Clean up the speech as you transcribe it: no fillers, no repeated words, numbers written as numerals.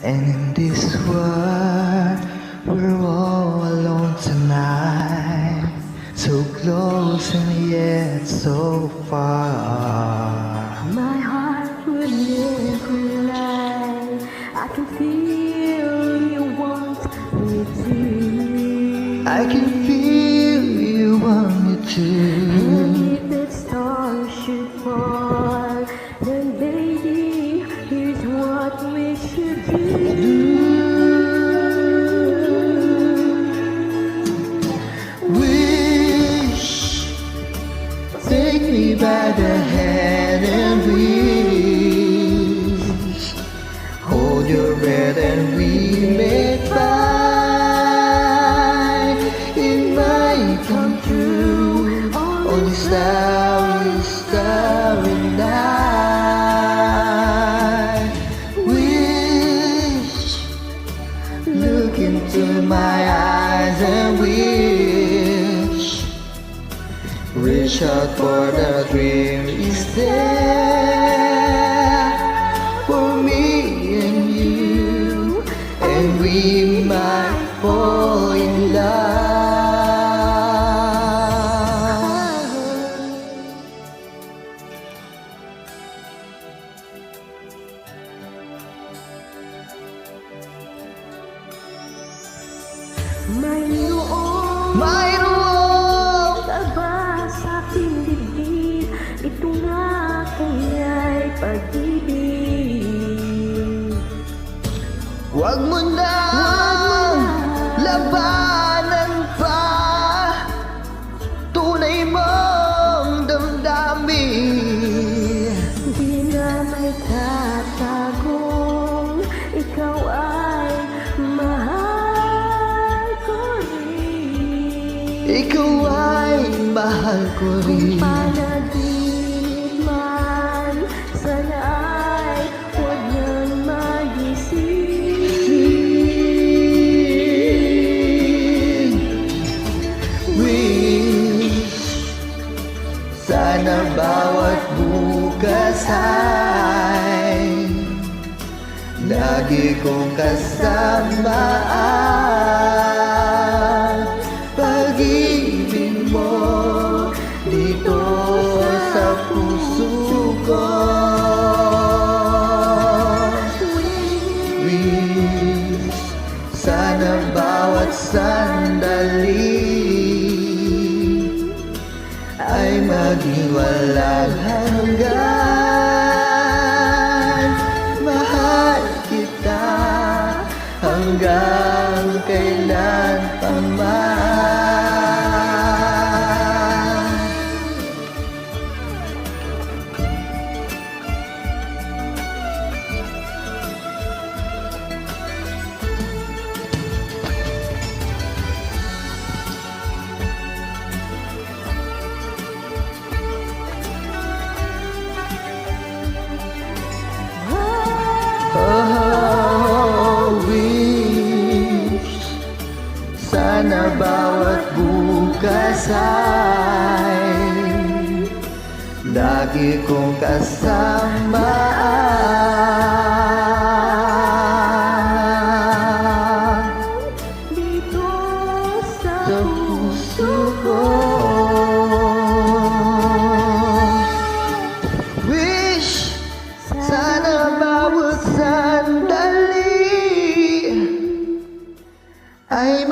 And in this world, we're all alone tonight, so close and yet so far. My heart would never lie. I can feel you want me to. I can feel you want me to. And if that star should fall, then baby, here's what we should do. Wish, take me by the hand and wish, hold your breath and we may find it might come true on this starry, starry night. Wish, look into my eyes and wish, reach out for the dream is there for me and you, and we might fall in love. Mayroong Taba sa aking dibdib, ito nga kaya'y pag-ibig. Huwag mo na labanan pa tunay mong damdamin. Di na may tatagong ikaw ay mahal ko rin. Ikaw ay mahal ko rin. Panaginip man, sana ay huwag nang magising. Wish, sana bawat bukas ay lagi kong kasama ang pag-ibig mo dito sa puso ko. Wish, sana bawat sandali ay maging walang hanggan. Mahal kita hanggang kailan pa man. Oh, wish, sana bawat bukas ay lagi kong kasama Dito sa sa puso ko. Wish, sana bawat sandali ay